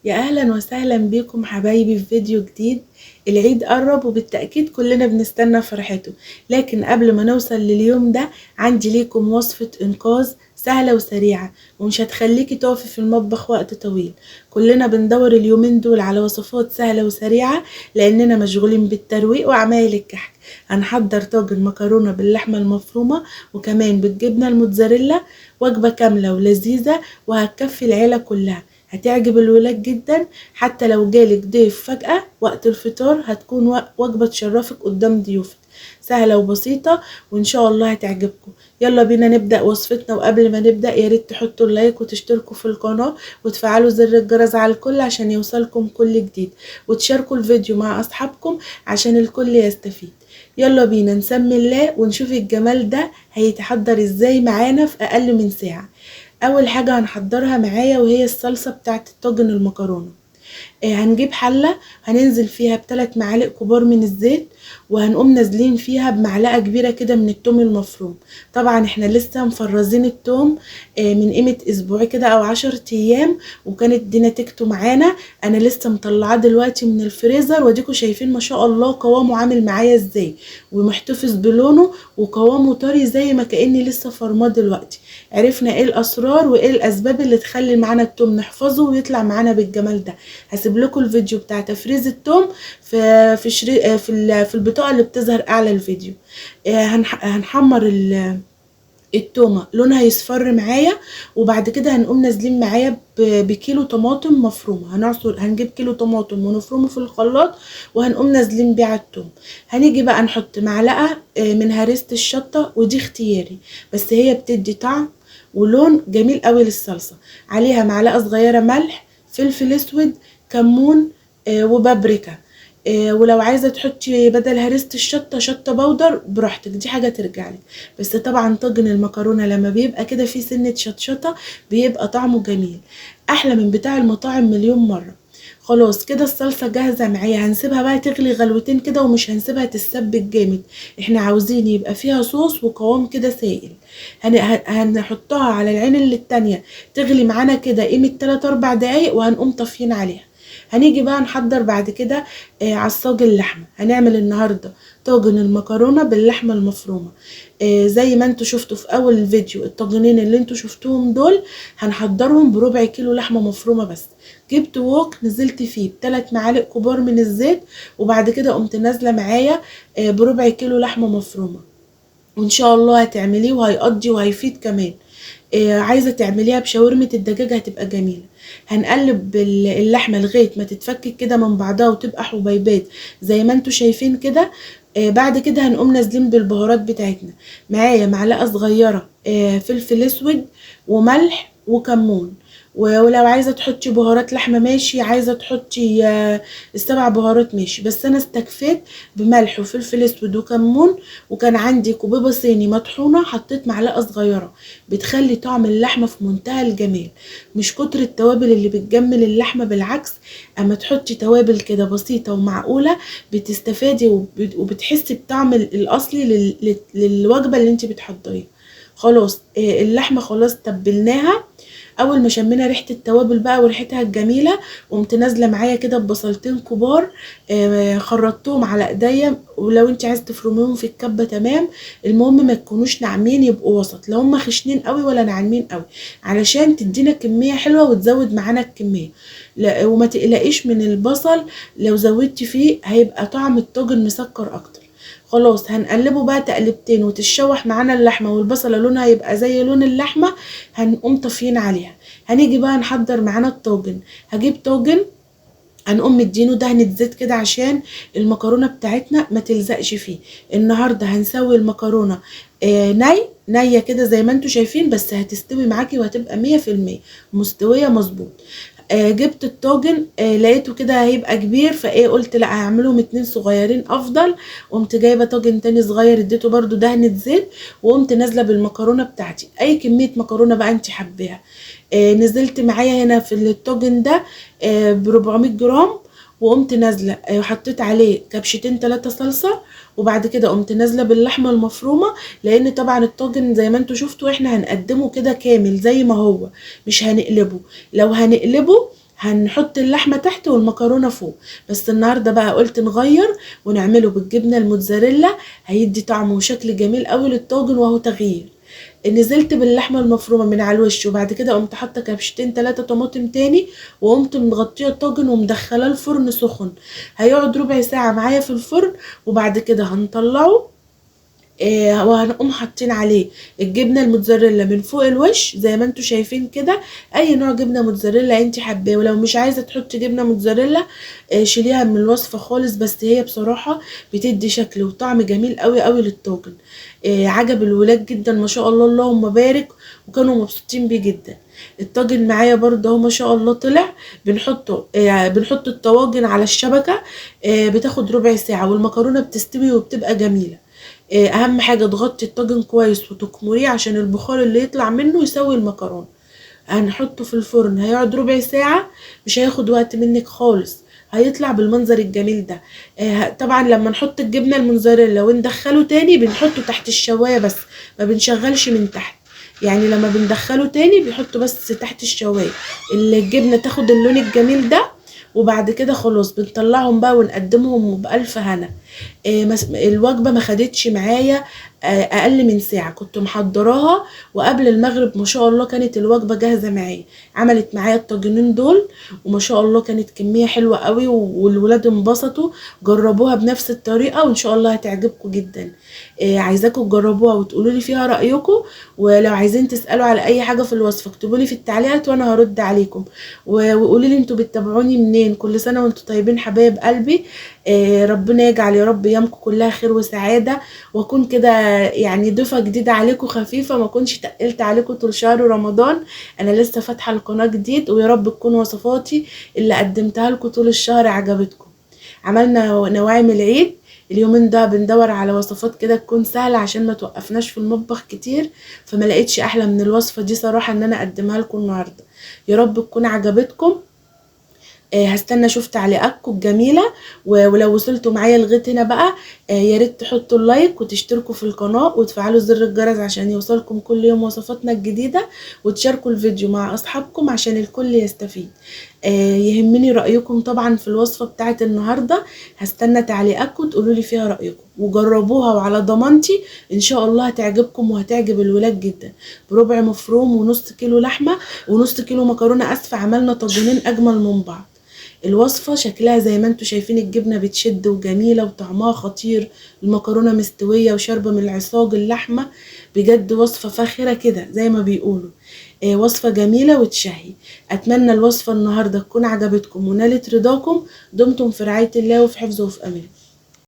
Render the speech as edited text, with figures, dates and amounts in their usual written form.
يا اهلا وسهلا بيكم حبايبي في فيديو جديد. العيد قرب وبالتأكيد كلنا بنستنى فرحته، لكن قبل ما نوصل لليوم ده عندي ليكم وصفة انقاذ سهلة وسريعة ومش هتخليكي تقفي في المطبخ وقت طويل. كلنا بندور اليومين دول على وصفات سهلة وسريعة لاننا مشغولين بالترويق وعمايل الكحك. هنحضر طاجن مكرونة باللحمة المفرومة وكمان بالجبنة الموتزاريلا، وجبة كاملة ولذيذة وهتكفي العيلة كلها. هتعجب الولاد جدا، حتى لو جالك ضيف فجأة وقت الفطار هتكون وجبة تشرفك قدام ضيوفك. سهلة وبسيطة وإن شاء الله هتعجبكم. يلا بينا نبدأ وصفتنا، وقبل ما نبدأ ياريت تحطوا اللايك وتشتركوا في القناة وتفعلوا زر الجرس على الكل عشان يوصلكم كل جديد، وتشاركوا الفيديو مع أصحابكم عشان الكل يستفيد. يلا بينا نسمي الله ونشوف الجمال ده هيتحضر ازاي معانا في أقل من ساعة. اول حاجة هنحضرها معايا وهي الصلصة بتاعت طاجن المكرونة. هنجيب حلة هننزل فيها ب3 معالق كبار من الزيت، وهنقوم نازلين فيها بمعلقة كبيرة كده من التوم المفروم. طبعا احنا لسه مفرزين التوم من قيمة اسبوع كده او 10 ايام، وكانت دي نتيجته معانا. انا لسه مطلعاه دلوقتي من الفريزر، وديكوا شايفين ما شاء الله قوامه عامل معايا ازاي، ومحتفظ بلونه وقوامه طري زي ما كأني لسه فرماه دلوقتي. عرفنا ايه الاسرار وايه الاسباب اللي تخلي معانا التوم نحفظه ويطلع معانا بالجمال ده. هسيب لكم الفيديو بتاع تفريز التوم في البطاقه اللي بتظهر اعلى الفيديو. هنحمر التومه لونها يصفر معايا، وبعد كده هنقوم نازلين معايا بكيلو طماطم مفرومه. هنجيب كيلو طماطم ونفرمه في الخلاط، وهنقوم نازلين بيه على التوم. هنيجي بقى نحط معلقه من هريسه الشطه، ودي اختياري بس هي بتدي طعم ولون جميل قوي للصلصه. عليها معلقه صغيره ملح، فلفل اسود، كمون، وبابريكا. ولو عايزه تحطي بدل هريسه الشطه شطه بودر براحتك، دي حاجه ترجعلك. بس طبعا طاجن المكرونه لما بيبقى كده فيه سنه شطشطه بيبقى طعمه جميل، احلى من بتاع المطاعم مليون مره. خلاص كده الصلصه جاهزه معايا، هنسيبها بقى تغلي غلوتين كده ومش هنسيبها تتسبك جامد. احنا عاوزين يبقى فيها صوص وقوام كده سائل. هنحطها على العين اللي التانية تغلي معانا كده قيمة 3-4 دقايق، وهنقوم طافيين عليها. هنيجي بقى نحضر بعد كده عصاج اللحمة. هنعمل النهاردة طاجن المكرونة باللحمة المفرومة. زي ما انتوا شفتوا في اول الفيديو، الطاجنين اللي انتوا شفتوهم دول هنحضرهم بربع كيلو لحمة مفرومة بس. جبت ووك نزلت فيه ب3 معالق كبار من الزيت، وبعد كده قمت نازلة معايا بربع كيلو لحمة مفرومة. وان شاء الله هتعمليه وهيقضي وهيفيد كمان. عايزه تعمليها بشاورمه الدجاج هتبقى جميله. هنقلب اللحمه لغايه ما تتفكك كده من بعضها وتبقى حبيبات زي ما انتوا شايفين كده. بعد كده هنقوم نازلين بالبهارات بتاعتنا. معايا معلقه صغيره فلفل اسود وملح وكمون. ولو عايزه تحطي بهارات لحمه ماشي، عايزه تحطي ال7 بهارات ماشي، بس انا استكفيت بملح وفلفل اسود وكمون. وكان عندي كوبيبه صيني مطحونه حطيت معلقه صغيره، بتخلي طعم اللحمه في منتهى الجمال. مش كتر التوابل اللي بتجمل اللحمه، بالعكس، اما تحطي توابل كده بسيطه ومعقوله بتستفادي وبتحسي بطعم الاصلي للوجبه اللي انت بتحضريها. خلاص اللحمه خلاص تبلناها. اول ما شمينا ريحه التوابل بقى وريحتها الجميله، قمت نازله معايا كده ببصلتين كبار خرطتهم على ايديا، ولو انت عايز تفرميهم في الكبه تمام. المهم ما تكونوش ناعمين، يبقوا وسط، لا هم خشنين قوي ولا ناعمين قوي، علشان تدينا كميه حلوه وتزود معانا الكميه. لا وما تقلقيش من البصل، لو زودتي فيه هيبقى طعم الطاجن مسكر اكتر. خلاص هنقلبه بقى تقلبتين وتتشوح معانا اللحمه والبصله لونها يبقى زي لون اللحمه. هنقوم طافيين عليها. هنيجي بقى نحضر معانا الطاجن. هجيب طاجن هنقوم مدينه دهنة زيت كده عشان المكرونة بتاعتنا ما تلزقش فيه. النهاردة هنسوي المكرونة نية كده زي ما انتوا شايفين، بس هتستوي معاكي وهتبقى 100% مستوية مظبوط. جبت الطاجن لقيته كده هيبقى كبير، فايه قلت لا هعملهم 2 صغيرين افضل. قمت جايبه طاجن تاني صغير اديته برضو دهنة زيت، وقمت نازله بالمكرونه بتاعتي، اي كميه مكرونه بقى انت حباها. نزلت معايا هنا في الطاجن ده ب400 جرام، وقمت نازله حطيت عليه كبشتين 3 صلصه. وبعد كده قمت نازله باللحمه المفرومه، لان طبعا الطاجن زي ما انتوا شفتوا احنا هنقدمه كده كامل زي ما هو، مش هنقلبه. لو هنقلبه هنحط اللحمه تحت والمكرونه فوق. بس النهارده بقى قلت نغير ونعمله بالجبنه الموتزاريلا، هيدي طعم وشكل جميل قوي للطاجن وهو تغيير. نزلت باللحمه المفرومه من على الوش، وبعد كده قمت حاطه كبشتين 3 طماطم تاني، وقمت مغطيه الطاجن ومدخلاه الفرن سخن. هيقعد ربع ساعه معايا في الفرن، وبعد كده هنطلعه. وهنقوم حاطين عليه الجبنه الموتزاريلا من فوق الوش زي ما انتوا شايفين كده. اي نوع جبنه موتزاريلا انت حباه، ولو مش عايزه تحطي جبنه موتزاريلا شيليها من الوصفه خالص، بس هي بصراحه بتدي شكل وطعم جميل قوي قوي للطاجن. عجب الولاد جدا ما شاء الله، اللهم بارك، وكانوا مبسوطين بيه جدا. الطاجن معايا برضه اهو ما شاء الله طلع. بنحط الطواجن على الشبكه، بتاخد ربع ساعه والمكرونه بتستوي وبتبقى جميله. اهم حاجه تغطي الطاجن كويس وتكمريه عشان البخار اللي يطلع منه يسوي المكرونه. هنحطه في الفرن، هيقعد ربع ساعه، مش هياخد وقت منك خالص. هيطلع بالمنظر الجميل ده. طبعا لما نحط الجبنه الموتزاريلا وندخله تاني بنحطه تحت الشوايه بس، ما بنشغلش من تحت. يعني لما بندخله تاني بيحطه بس تحت الشوايه، الجبنه تاخد اللون الجميل ده. وبعد كده خلاص بنطلعهم بقى ونقدمهم بألف هنا. الوجبة ما خدتش معايا اقل من ساعة، كنت محضراها وقبل المغرب ما شاء الله كانت الوجبة جاهزة معايا. عملت معايا الطاجنين دول وما شاء الله كانت كمية حلوة قوي، والولاد انبسطوا. جربوها بنفس الطريقة وان شاء الله هتعجبكم جدا. عايزاكم تجربوها وتقولوا لي فيها رأيكم، ولو عايزين تسألوا على اي حاجة في الوصفة اكتبوا لي في التعليقات وانا هرد عليكم. وقولوا لي انتوا بتتابعوني منين. كل سنة وانتوا طيبين حبايب قلبي. ربنا يجعل يا رب ايامكم كلها خير وسعادة، واكون كده يعني ضيفة جديدة عليكم خفيفة، ما اكونش تقلت عليكم طول شهر رمضان. انا لسه فاتحة القناة جديد، ويا رب تكون وصفاتي اللي قدمتها لكم طول الشهر عجبتكم. عملنا نواعم العيد اليومين ده، بندور على وصفات كده تكون سهلة عشان ما توقفناش في المطبخ كتير، فما لقيتش احلى من الوصفة دي صراحة ان انا اقدمها لكم النهاردة. يا رب تكون عجبتكم. هستنى اشوف تعليقاتكم الجميله. ولو وصلتوا معايا لغايه هنا بقى، يا ريت تحطوا اللايك وتشتركوا في القناه وتفعلوا زر الجرس عشان يوصلكم كل يوم وصفاتنا الجديده، وتشاركوا الفيديو مع اصحابكم عشان الكل يستفيد. يهمني رايكم طبعا في الوصفه بتاعت النهارده. هستنى تعليقاتكم تقولوا لي فيها رايكم، وجربوها وعلى ضمانتي ان شاء الله هتعجبكم وهتعجب الولاد جدا. بربع مفروم ونص كيلو لحمه ونص كيلو مكرونه اسفه عملنا طاجنين اجمل من بعض. الوصفة شكلها زي ما انتوا شايفين، الجبنة بتشد وجميلة وطعمها خطير، المكرونة مستوية وشاربة من العصاج اللحمة. بجد وصفة فاخرة كده زي ما بيقولوا. وصفة جميلة وتشهي. اتمنى الوصفة النهاردة تكون عجبتكم ونالت رضاكم. دمتم في رعاية الله وفي حفظه وفي امان.